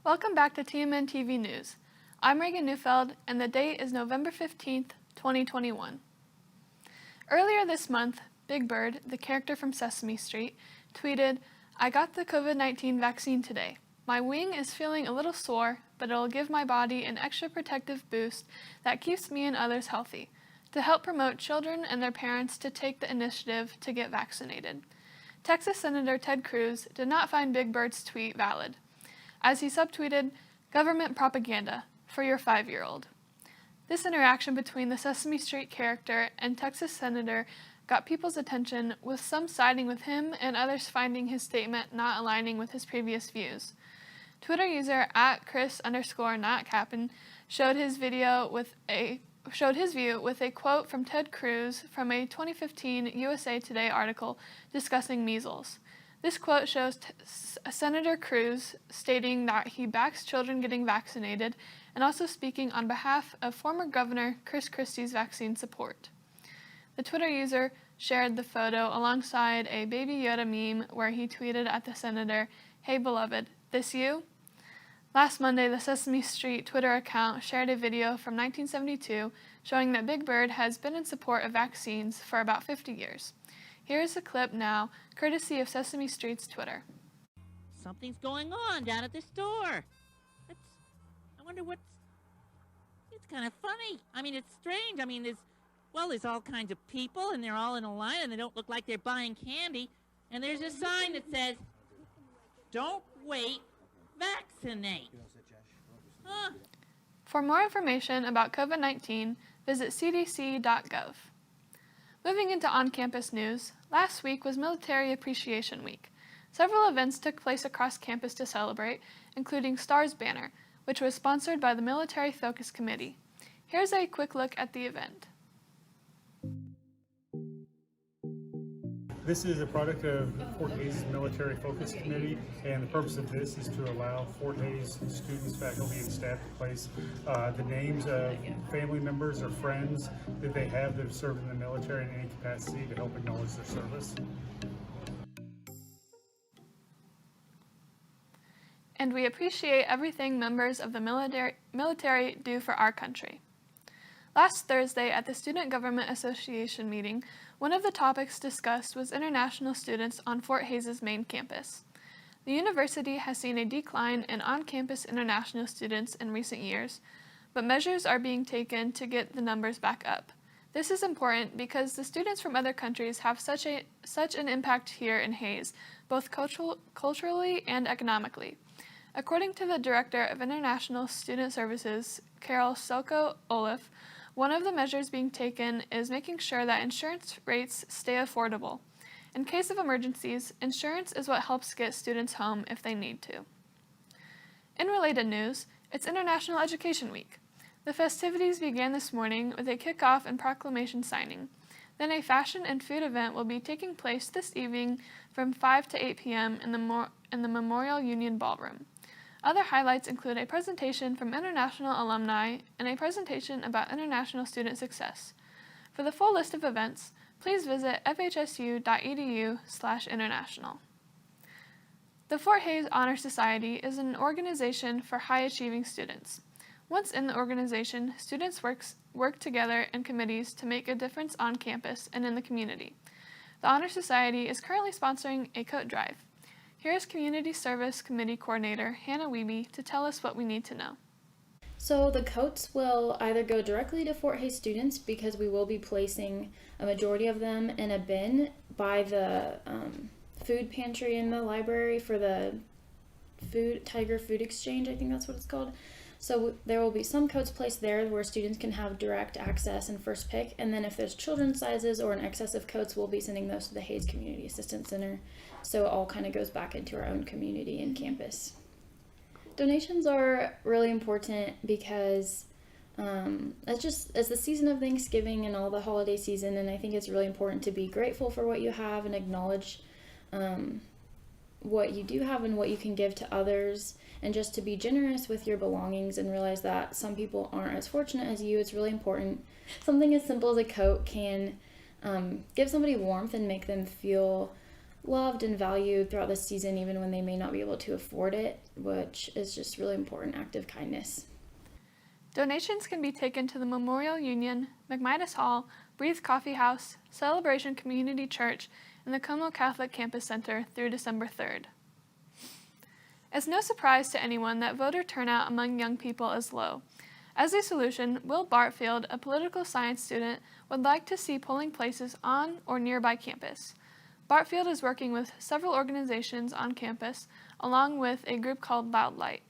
Welcome back to TMNtv News. I'm Reagan Neufeld, and the date is November 15th, 2021. Earlier this month, Big Bird, the character from Sesame Street, tweeted, "I got the COVID-19 vaccine today. My wing is feeling a little sore, but it'll give my body an extra protective boost that keeps me and others healthy, to help promote children and their parents to take the initiative to get vaccinated." Texas Senator Ted Cruz did not find Big Bird's tweet valid, as he subtweeted, "Government propaganda for your 5-year-old." This interaction between the Sesame Street character and Texas Senator got people's attention, with some siding with him and others finding his statement not aligning with his previous views. Twitter user @Chris_NotCappin showed his view with a quote from Ted Cruz from a 2015 USA Today article discussing measles. This quote shows Senator Cruz stating that he backs children getting vaccinated and also speaking on behalf of former Governor Chris Christie's vaccine support. The Twitter user shared the photo alongside a Baby Yoda meme where he tweeted at the senator, "Hey beloved, this you?" Last Monday, the Sesame Street Twitter account shared a video from 1972 showing that Big Bird has been in support of vaccines for about 50 years. Here is a clip now, courtesy of Sesame Street's Twitter. Something's going on down at the store. I wonder it's kind of funny. It's strange. There's all kinds of people, and they're all in a line, and they don't look like they're buying candy. And there's a sign that says, "Don't wait, vaccinate." Huh. For more information about COVID-19, visit cdc.gov. Moving into on-campus news, last week was Military Appreciation Week. Several events took place across campus to celebrate, including Stars Banner, which was sponsored by the Military Focus Committee. Here's a quick look at the event. This is a product of Fort Hays Military Focus Committee, and the purpose of this is to allow Fort Hays students, faculty, and staff to place the names of family members or friends that they have that have served in the military in any capacity to help acknowledge their service. And we appreciate everything members of the military do for our country. Last Thursday at the Student Government Association meeting, one of the topics discussed was international students on Fort Hays' main campus. The university has seen a decline in on-campus international students in recent years, but measures are being taken to get the numbers back up. This is important because the students from other countries have such an impact here in Hays, both culturally and economically. According to the Director of International Student Services, Carol Selko-Olaf, one of the measures being taken is making sure that insurance rates stay affordable. In case of emergencies, insurance is what helps get students home if they need to. In related news, it's International Education Week. The festivities began this morning with a kickoff and proclamation signing. Then a fashion and food event will be taking place this evening from 5 to 8 p.m. in the Memorial Union Ballroom. Other highlights include a presentation from international alumni and a presentation about international student success. For the full list of events, please visit fhsu.edu/international. The Fort Hays Honor Society is an organization for high-achieving students. Once in the organization, students work together in committees to make a difference on campus and in the community. The Honor Society is currently sponsoring a coat drive. Here is Community Service Committee Coordinator Hannah Wiebe to tell us what we need to know. So the coats will either go directly to Fort Hays students, because we will be placing a majority of them in a bin by the food pantry in the library for the Tiger Food Exchange, I think that's what it's called. So there will be some coats placed there where students can have direct access and first pick, and then if there's children's sizes or an excess of coats, we'll be sending those to the Hays Community Assistance Center. So it all kind of goes back into our own community and campus. Donations are really important because it's the season of Thanksgiving and all the holiday season, and I think it's really important to be grateful for what you have and acknowledge what you do have and what you can give to others, and just to be generous with your belongings and realize that some people aren't as fortunate as you. It's really important. Something as simple as a coat can give somebody warmth and make them feel loved and valued throughout the season, even when they may not be able to afford it, which is just really important act of kindness. Donations can be taken to the Memorial Union, McMidas Hall, Breathe Coffee House, Celebration Community Church, and the Como Catholic Campus Center through December 3rd. It's no surprise to anyone that voter turnout among young people is low. As a solution, Will Bartfield, a political science student, would like to see polling places on or nearby campus. Bartfield is working with several organizations on campus, along with a group called Loud Light.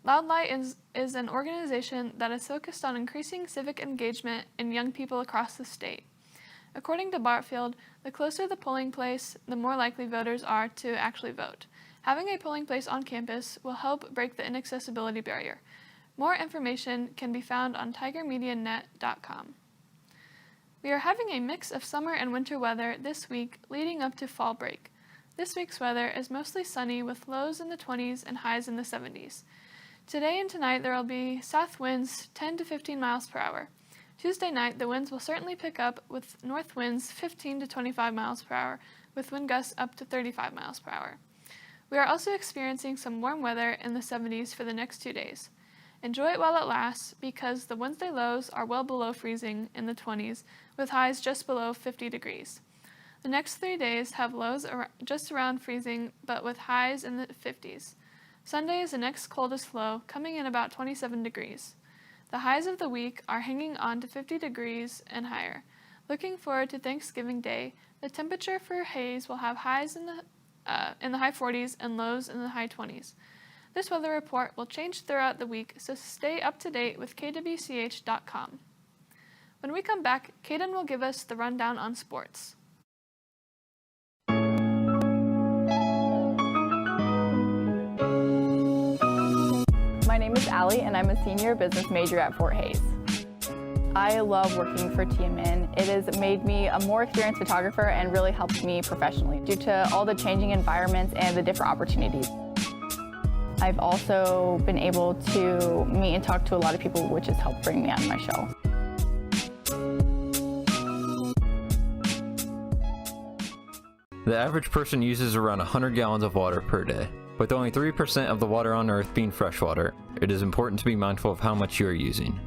Loud Light is an organization that is focused on increasing civic engagement in young people across the state. According to Bartfield, the closer the polling place, the more likely voters are to actually vote. Having a polling place on campus will help break the inaccessibility barrier. More information can be found on tigermedianet.com. We are having a mix of summer and winter weather this week leading up to fall break. This week's weather is mostly sunny with lows in the 20s and highs in the 70s. Today and tonight there will be south winds 10 to 15 miles per hour. Tuesday night the winds will certainly pick up with north winds 15 to 25 miles per hour with wind gusts up to 35 miles per hour. We are also experiencing some warm weather in the 70s for the next 2 days. Enjoy it while it lasts because the Wednesday lows are well below freezing in the 20s with highs just below 50 degrees. The next 3 days have lows just around freezing but with highs in the 50s. Sunday is the next coldest low, coming in about 27 degrees. The highs of the week are hanging on to 50 degrees and higher. Looking forward to Thanksgiving Day, the temperature for Hays will have highs in the high 40s and lows in the high 20s. This weather report will change throughout the week, so stay up to date with kwch.com. When we come back, Caden will give us the rundown on sports. My name is Allie, and I'm a senior business major at Fort Hays. I love working for TMN. It has made me a more experienced photographer and really helped me professionally due to all the changing environments and the different opportunities. I've also been able to meet and talk to a lot of people, which has helped bring me on my show. The average person uses around 100 gallons of water per day. With only 3% of the water on Earth being freshwater, it is important to be mindful of how much you are using.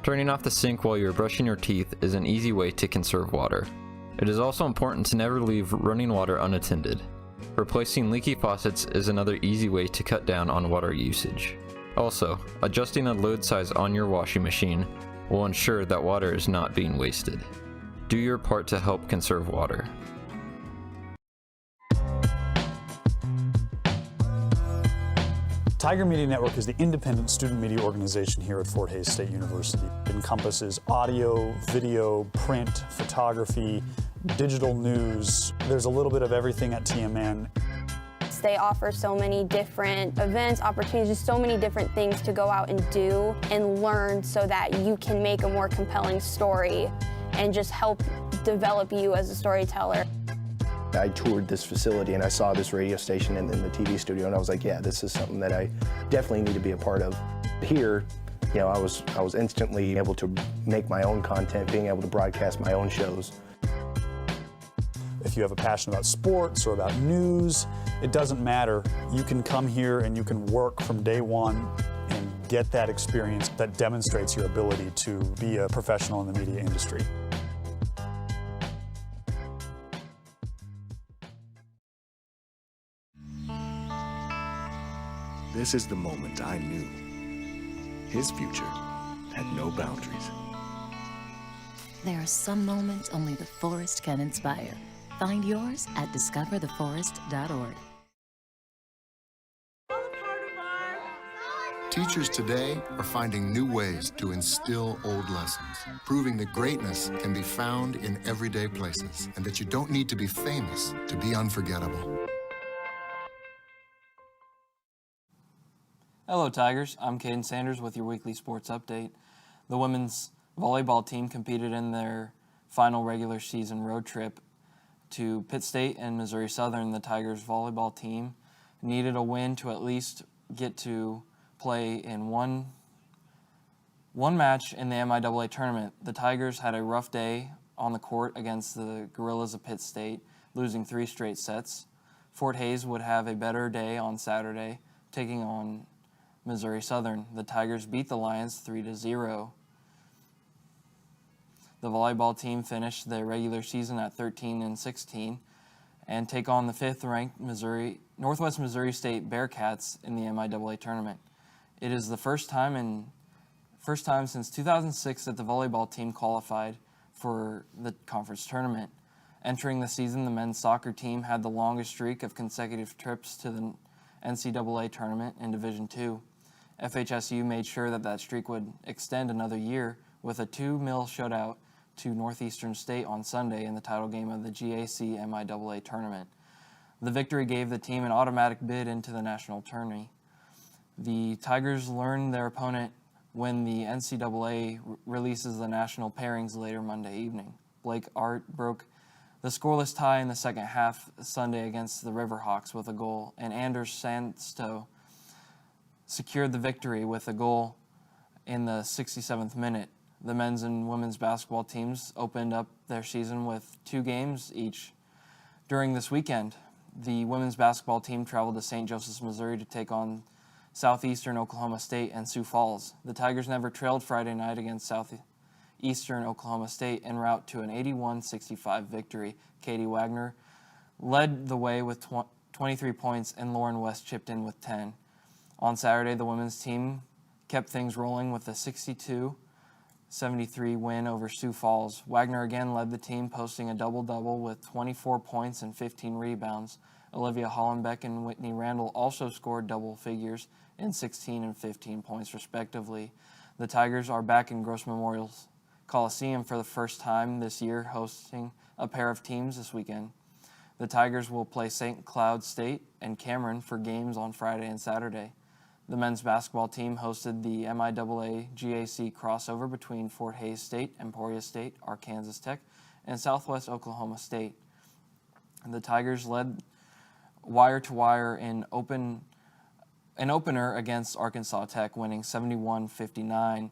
Turning off the sink while you are brushing your teeth is an easy way to conserve water. It is also important to never leave running water unattended. Replacing leaky faucets is another easy way to cut down on water usage. Also, adjusting the load size on your washing machine will ensure that water is not being wasted. Do your part to help conserve water. Tiger Media Network is the independent student media organization here at Fort Hays State University. It encompasses audio, video, print, photography, digital news. There's a little bit of everything at TMN. They offer so many different events, opportunities, just so many different things to go out and do and learn so that you can make a more compelling story and just help develop you as a storyteller. I toured this facility and I saw this radio station in the TV studio, and I was like, yeah, this is something that I definitely need to be a part of. Here, you know, I was instantly able to make my own content, being able to broadcast my own shows. If you have a passion about sports or about news, it doesn't matter. You can come here and you can work from day one and get that experience that demonstrates your ability to be a professional in the media industry. This is the moment I knew. His future had no boundaries. There are some moments only the forest can inspire. Find yours at discovertheforest.org. Teachers today are finding new ways to instill old lessons, proving that greatness can be found in everyday places and that you don't need to be famous to be unforgettable. Hello Tigers, I'm Caden Sanders with your weekly sports update. The women's volleyball team competed in their final regular season road trip to Pitt State and Missouri Southern. The Tigers volleyball team needed a win to at least get to play in one match in the MIAA tournament. The Tigers had a rough day on the court against the Gorillas of Pitt State, losing 3 straight sets. Fort Hays would have a better day on Saturday, taking on Missouri Southern. The Tigers beat the Lions 3-0. The volleyball team finished their regular season at 13-16 and take on the 5th-ranked Northwest Missouri State Bearcats in the MIAA tournament. It is the first time since 2006 that the volleyball team qualified for the conference tournament. Entering the season, the men's soccer team had the longest streak of consecutive trips to the NCAA tournament in Division II. FHSU made sure that streak would extend another year with a 2-0 shutout to Northeastern State on Sunday in the title game of the GAC MIAA tournament. The victory gave the team an automatic bid into the national tourney. The Tigers learned their opponent when the NCAA releases the national pairings later Monday evening. Blake Art broke the scoreless tie in the second half Sunday against the Riverhawks with a goal, and Anders Sandsto secured the victory with a goal in the 67th minute. The men's and women's basketball teams opened up their season with 2 games each. During this weekend, the women's basketball team traveled to St. Joseph's, Missouri to take on Southeastern Oklahoma State and Sioux Falls. The Tigers never trailed Friday night against Southeastern Oklahoma State en route to an 81-65 victory. Katie Wagner led the way with 23 points and Lauren West chipped in with 10. On Saturday, the women's team kept things rolling with a 62-73 win over Sioux Falls. Wagner again led the team, posting a double-double with 24 points and 15 rebounds. Olivia Hollenbeck and Whitney Randall also scored double figures in 16 and 15 points, respectively. The Tigers are back in Gross Memorial Coliseum for the first time this year, hosting a pair of teams this weekend. The Tigers will play St. Cloud State and Cameron for games on Friday and Saturday. The men's basketball team hosted the MIAA GAC crossover between Fort Hays State, Emporia State, Arkansas Tech, and Southwest Oklahoma State. The Tigers led wire-to-wire in an opener against Arkansas Tech, winning 71-59.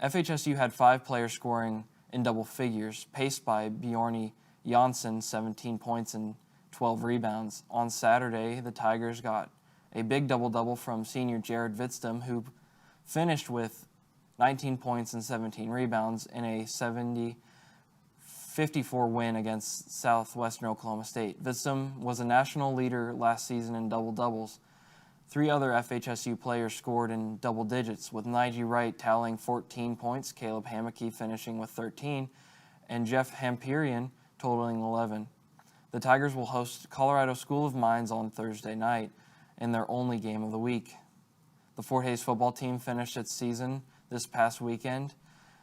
FHSU had 5 players scoring in double figures, paced by Bjorni Janssen, 17 points and 12 rebounds. On Saturday, the Tigers got a big double-double from senior Jared Vidstam, who finished with 19 points and 17 rebounds in a 70-54 win against Southwestern Oklahoma State. Vidstam was a national leader last season in double-doubles. 3 other FHSU players scored in double digits, with Nige Wright tallying 14 points, Caleb Hammocky finishing with 13, and Jeff Hamperian totaling 11. The Tigers will host Colorado School of Mines on Thursday night in their only game of the week. The Fort Hays football team finished its season this past weekend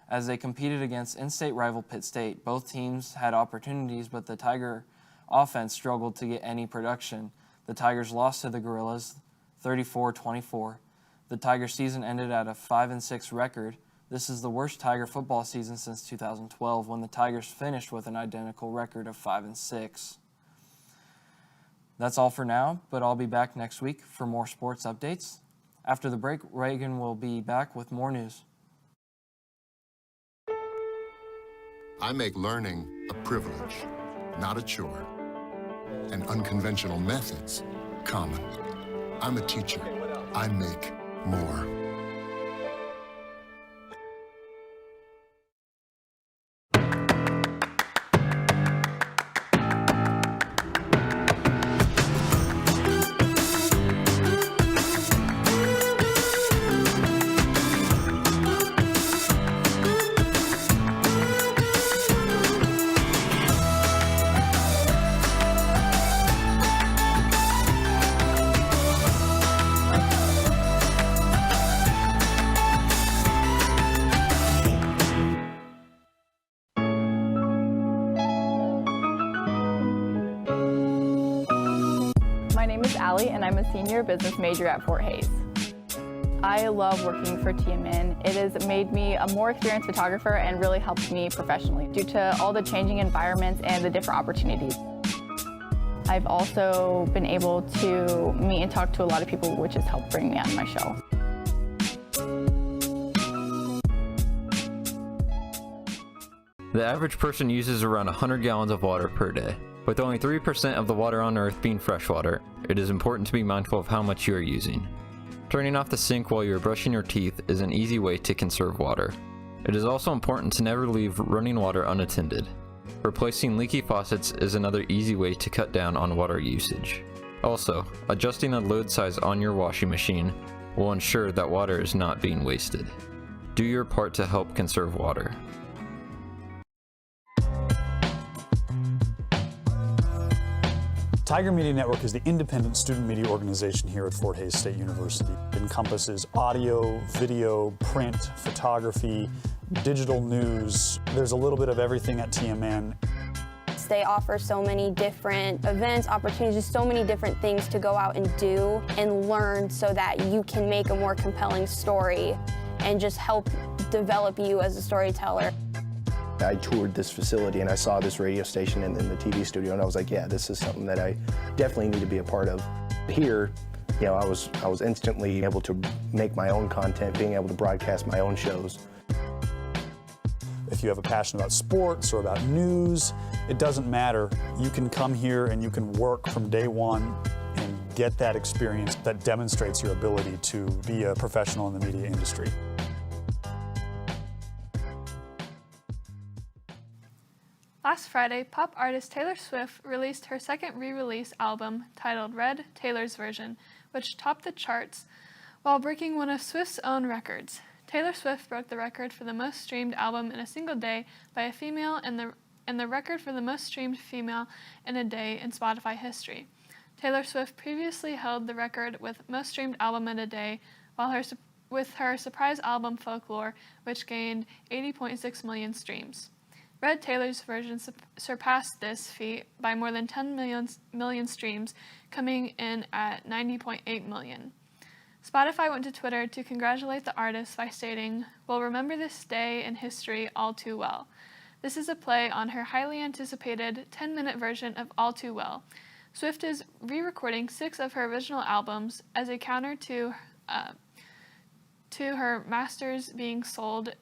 as they competed against in-state rival Pitt State. Both teams had opportunities, but the Tiger offense struggled to get any production. The Tigers lost to the Gorillas 34-24. The Tiger season ended at a 5-6 record. This is the worst Tiger football season since 2012, when the Tigers finished with an identical record of 5-6. That's all for now, but I'll be back next week for more sports updates. After the break, Reagan will be back with more news. I make learning a privilege, not a chore, and unconventional methods common. I'm a teacher. I make more. My name is Allie, and I'm a senior business major at Fort Hays. I love working for TMN. It has made me a more experienced photographer and really helped me professionally due to all the changing environments and the different opportunities. I've also been able to meet and talk to a lot of people, which has helped bring me on my show. The average person uses around 100 gallons of water per day. With only 3% of the water on Earth being freshwater, it is important to be mindful of how much you are using. Turning off the sink while you are brushing your teeth is an easy way to conserve water. It is also important to never leave running water unattended. Replacing leaky faucets is another easy way to cut down on water usage. Also, adjusting the load size on your washing machine will ensure that water is not being wasted. Do your part to help conserve water. Tiger Media Network is the independent student media organization here at Fort Hays State University. It encompasses audio, video, print, photography, digital news. There's a little bit of everything at TMN. They offer so many different events, opportunities, so many different things to go out and do and learn so that you can make a more compelling story and just help develop you as a storyteller. I toured this facility and I saw this radio station and then the TV studio, and I was like, yeah, this is something that I definitely need to be a part of. Here, you know, I was instantly able to make my own content, being able to broadcast my own shows. If you have a passion about sports or about news, it doesn't matter. You can come here and you can work from day one and get that experience that demonstrates your ability to be a professional in the media industry. Last Friday, pop artist Taylor Swift released her second re-release album titled Red, Taylor's Version, which topped the charts while breaking one of Swift's own records. Taylor Swift broke the record for the most streamed album in a single day by a female and the record for the most streamed female in a day in Spotify history. Taylor Swift previously held the record with most streamed album in a day with her surprise album Folklore, which gained 80.6 million streams. Red Taylor's Version surpassed this feat by more than 10 million streams, coming in at 90.8 million. Spotify went to Twitter to congratulate the artist by stating, "We'll remember this day in history all too well." This is a play on her highly anticipated 10-minute version of All Too Well. Swift is re-recording 6 of her original albums as a counter to her masters being sold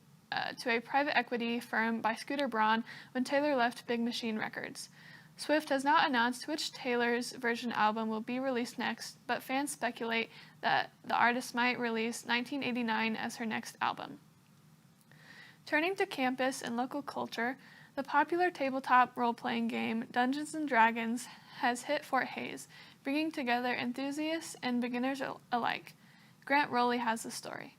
to a private equity firm by Scooter Braun when Taylor left Big Machine Records. Swift has not announced which Taylor's Version album will be released next, but fans speculate that the artist might release 1989 as her next album. Turning to campus and local culture, the popular tabletop role-playing game Dungeons & Dragons has hit Fort Hays, bringing together enthusiasts and beginners alike. Grant Rowley has the story.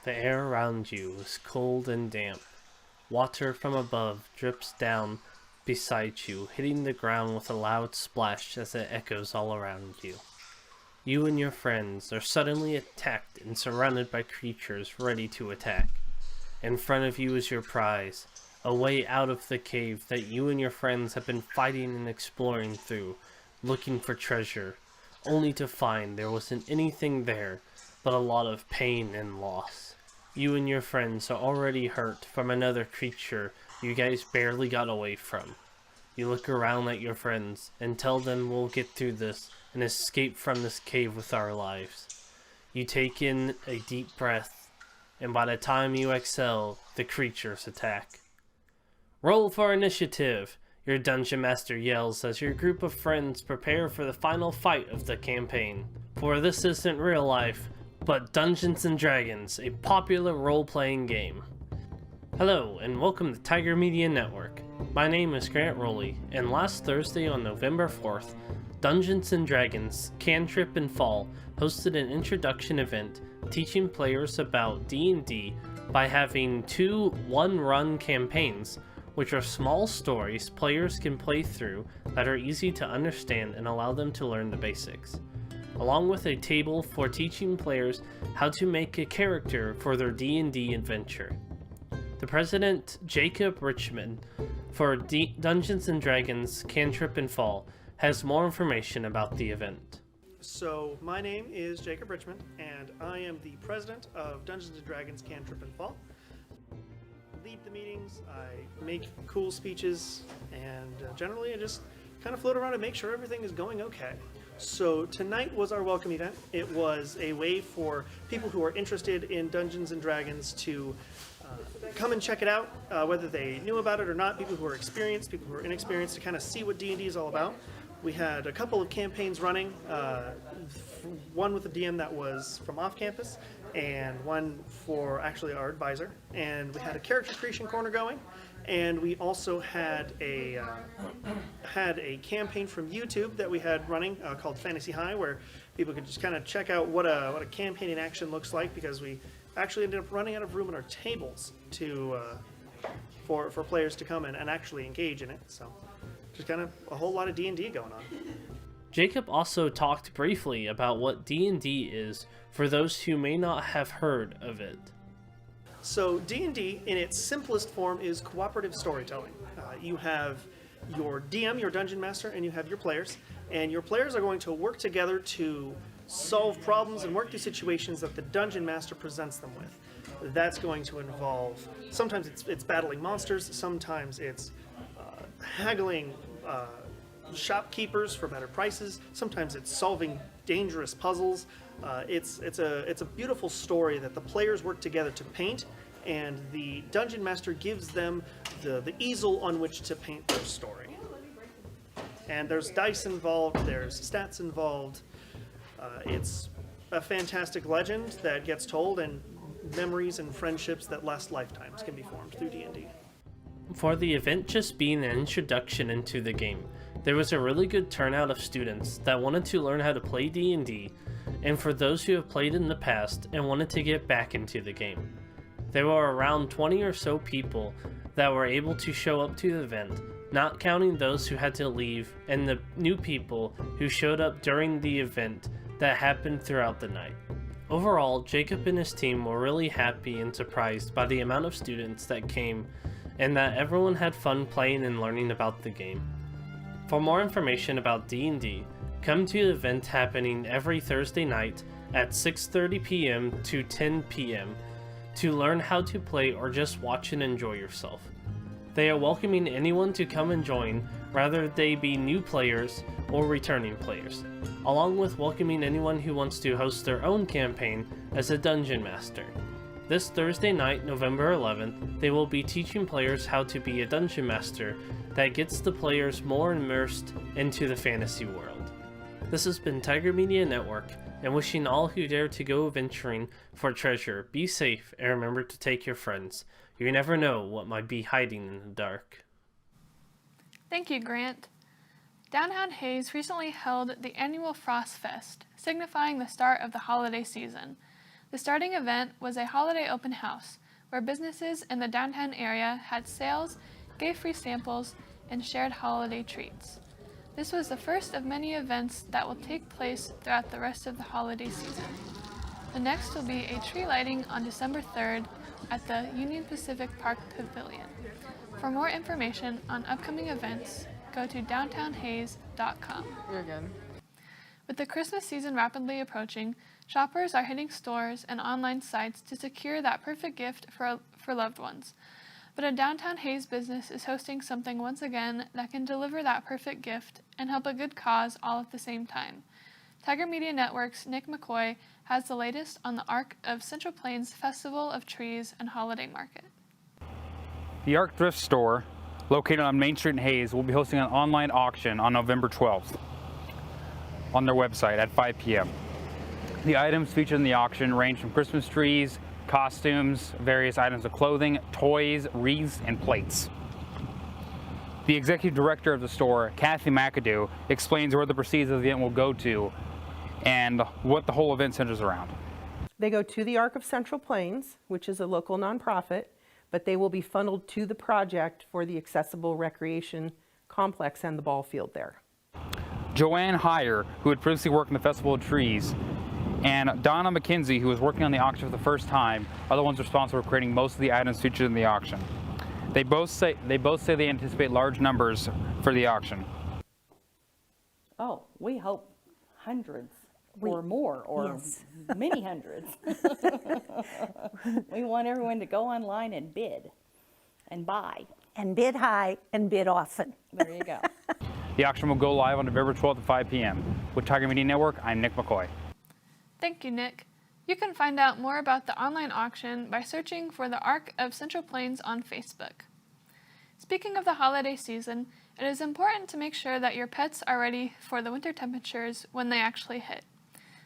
The air around you is cold and damp. Water from above drips down beside you, hitting the ground with a loud splash as it echoes all around you. You and your friends are suddenly attacked and surrounded by creatures ready to attack. In front of you is your prize, a way out of the cave that you and your friends have been fighting and exploring through, looking for treasure, only to find there wasn't anything there but a lot of pain and loss. You and your friends are already hurt from another creature you guys barely got away from. You look around at your friends and tell them we'll get through this and escape from this cave with our lives. You take in a deep breath, and by the time you exhale, the creatures attack. Roll for initiative! Your dungeon master yells as your group of friends prepare for the final fight of the campaign. For this isn't real life, but Dungeons & Dragons, a popular role-playing game. Hello, and welcome to Tiger Media Network. My name is Grant Rowley, and last Thursday on November 4th, Dungeons & Dragons Cantrip and Fall hosted an introduction event teaching players about D&D by having 2 one-run campaigns, which are small stories players can play through that are easy to understand and allow them to learn the basics, along with a table for teaching players how to make a character for their D&D adventure. The president, Jacob Richmond, for Dungeons & Dragons Cantrip and Fall, has more information about the event. So, my name is Jacob Richmond, and I am the president of Dungeons & Dragons Cantrip and Fall. I lead the meetings, I make cool speeches, and generally I just kind of float around and make sure everything is going okay. So tonight was our welcome event. It was a way for people who are interested in Dungeons & Dragons to come and check it out, whether they knew about it or not, people who are experienced, people who are inexperienced, to kind of see what D&D is all about. We had a couple of campaigns running, one with a DM that was from off campus, and one for actually our advisor. And we had a character creation corner going, and we also had a campaign from YouTube that we had running called Fantasy High, where people could just kind of check out what a campaign in action looks like, because we actually ended up running out of room at our tables for players to come in and actually engage in it. So just kind of a whole lot of D&D going on. Jacob also talked briefly about what D&D is for those who may not have heard of it. So D&D, in its simplest form, is cooperative storytelling. You have your DM, your dungeon master, and you have your players. And your players are going to work together to solve problems and work through situations that the dungeon master presents them with. That's going to involve, sometimes it's battling monsters, sometimes it's haggling shopkeepers for better prices, sometimes it's solving dangerous puzzles. It's a beautiful story that the players work together to paint, and the dungeon master gives them the easel on which to paint their story. And there's dice involved, there's stats involved. It's a fantastic legend that gets told, and memories and friendships that last lifetimes can be formed through D&D. For the event just being an introduction into the game, there was a really good turnout of students that wanted to learn how to play D&D, and for those who have played in the past and wanted to get back into the game. There were around 20 or so people that were able to show up to the event, not counting those who had to leave and the new people who showed up during the event that happened throughout the night. Overall, Jacob and his team were really happy and surprised by the amount of students that came, and that everyone had fun playing and learning about the game. For more information about D&D, come to the event happening every Thursday night at 6:30 p.m. to 10 p.m. to learn how to play or just watch and enjoy yourself. They are welcoming anyone to come and join, whether they be new players or returning players, along with welcoming anyone who wants to host their own campaign as a dungeon master. This Thursday night, November 11th, they will be teaching players how to be a dungeon master that gets the players more immersed into the fantasy world. This has been Tiger Media Network, and wishing all who dare to go venturing for treasure be safe and remember to take your friends. You never know what might be hiding in the dark. Thank you, Grant. Downtown Hayes recently held the annual Frost Fest, signifying the start of the holiday season. The starting event was a holiday open house, where businesses in the downtown area had sales, gave free samples, and shared holiday treats. This was the first of many events that will take place throughout the rest of the holiday season. The next will be a tree lighting on December 3rd at the Union Pacific Park Pavilion. For more information on upcoming events, go to downtownhays.com. You're good. With the Christmas season rapidly approaching, shoppers are hitting stores and online sites to secure that perfect gift for loved ones. But a downtown Hayes business is hosting something once again that can deliver that perfect gift and help a good cause all at the same time. Tiger Media Network's Nick McCoy has the latest on the Arc of Central Plains Festival of Trees and Holiday Market. The Arc Thrift Store, located on Main Street in Hayes, will be hosting an online auction on November 12th on their website at 5 p.m. The items featured in the auction range from Christmas trees, costumes, various items of clothing, toys, wreaths, and plates. The executive director of the store, Kathy McAdoo, explains where the proceeds of the event will go to and what the whole event centers around. They go to the Arc of Central Plains, which is a local nonprofit, but they will be funneled to the project for the accessible recreation complex and the ball field there. Joanne Heyer, who had previously worked in the Festival of Trees, and Donna McKenzie, who was working on the auction for the first time, are the ones responsible for creating most of the items featured in the auction. They both say they anticipate large numbers for the auction. Oh, we hope hundreds or more, or yes. Many hundreds. We want everyone to go online and bid and buy. And bid high and bid often. There you go. The auction will go live on November 12th at 5 p.m. With Tiger Media Network, I'm Nick McCoy. Thank you, Nick. You can find out more about the online auction by searching for the Arc of Central Plains on Facebook. Speaking of the holiday season, it is important to make sure that your pets are ready for the winter temperatures when they actually hit.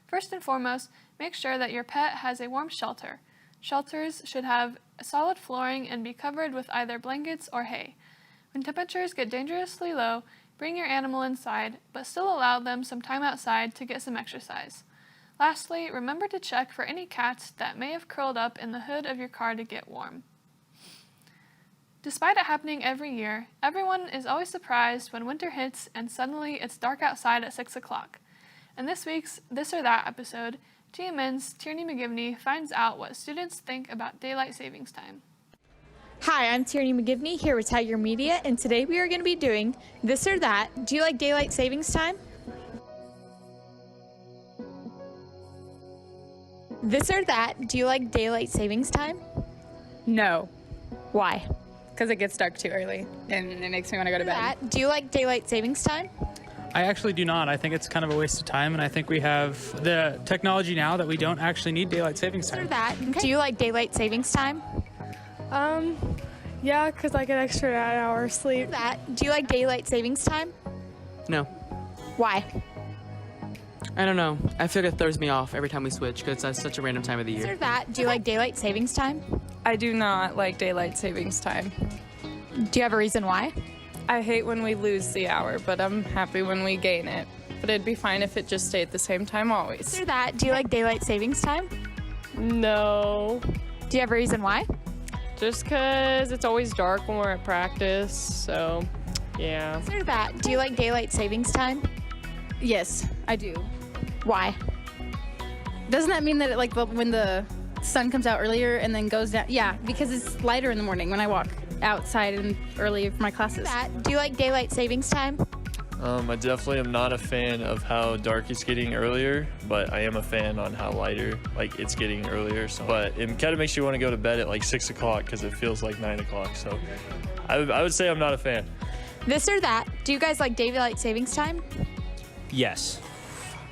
First and foremost, make sure that your pet has a warm shelter. Shelters should have solid flooring and be covered with either blankets or hay. When temperatures get dangerously low, bring your animal inside, but still allow them some time outside to get some exercise. Lastly, remember to check for any cats that may have curled up in the hood of your car to get warm. Despite it happening every year, everyone is always surprised when winter hits and suddenly it's dark outside at 6 o'clock. In this week's This or That episode, TMN's Tierney McGivney finds out what students think about daylight savings time. Hi, I'm Tierney McGivney here with Tiger Media, and today we are going to be doing This or That. Do you like daylight savings time? This or that, do you like daylight savings time? No, Why? because it gets dark too early and it makes me want to go to bed. That, do you like daylight savings time? I actually do not. I think it's kind of a waste of time, and I think we have the technology now that we don't actually need daylight savings This or time. that, do you like daylight savings time? Yeah, because I get extra hours sleep. That, do you like daylight savings time? No. Why? I don't know. I feel like it throws me off every time we switch because that's such a random time of the This year. or that, do you like daylight savings time? I do not like daylight savings time. Do you have a reason why? I hate when we lose the hour, but I'm happy when we gain it. But it'd be fine if it just stayed the same time always. This or that, do you like daylight savings time? No. Do you have a reason why? Just because it's always dark when we're at practice, so yeah. This or that, do you like daylight savings time? Yes, I do. Why? Doesn't that mean that when the sun comes out earlier and then goes down? Yeah, because it's lighter in the morning when I walk outside and early for my classes. Do you like daylight savings time? I definitely am not a fan of how dark it's getting earlier, but I am a fan on how lighter it's getting earlier. So, but it kind of makes you want to go to bed at 6 o'clock because it feels like 9 o'clock. So I would say I'm not a fan. This or that, do you guys like daylight savings time? Yes.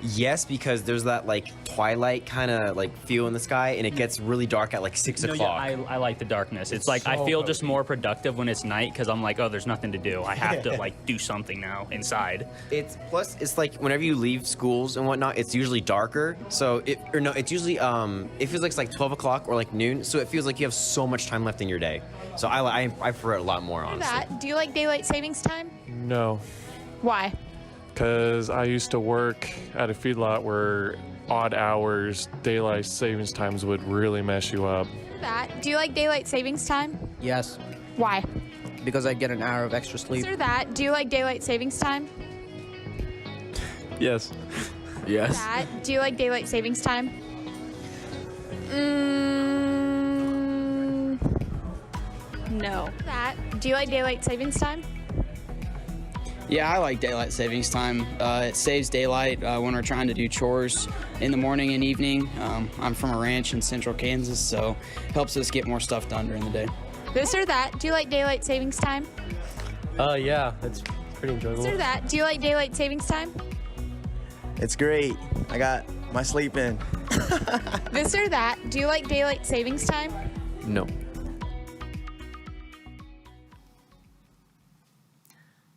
Yes, because there's that twilight kind of feel in the sky, and it gets really dark at 6 o'clock. Yeah, I like the darkness. It's I feel just more productive when it's night because I'm oh, there's nothing to do. I have to do something now inside. It's whenever you leave schools and whatnot, it's usually darker. So it's usually it feels like it's 12 o'clock or noon. So it feels like you have so much time left in your day. So I prefer it a lot more, honestly. Do you like daylight savings time? No, Why? because I used to work at a feedlot where odd hours, daylight savings times would really mess you up. Do you like daylight savings time? Yes, Why? because I get an hour of extra sleep. This or that, do you like daylight savings time? Yes. Yes. Do you like daylight savings time? No. Do you like daylight savings time? Yeah, I like daylight savings time. It saves daylight when we're trying to do chores in the morning and evening. I'm from a ranch in central Kansas, so it helps us get more stuff done during the day. This or that, do you like daylight savings time? Yeah, it's pretty enjoyable. This or that, do you like daylight savings time? It's great. I got my sleep in. This or that, do you like daylight savings time? No.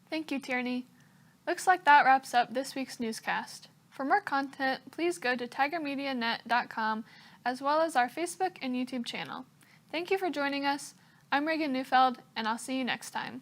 Thank you, Tierney. Looks like that wraps up this week's newscast. For more content, please go to tigermedianet.com as well as our Facebook and YouTube channel. Thank you for joining us. I'm Reagan Neufeld, and I'll see you next time.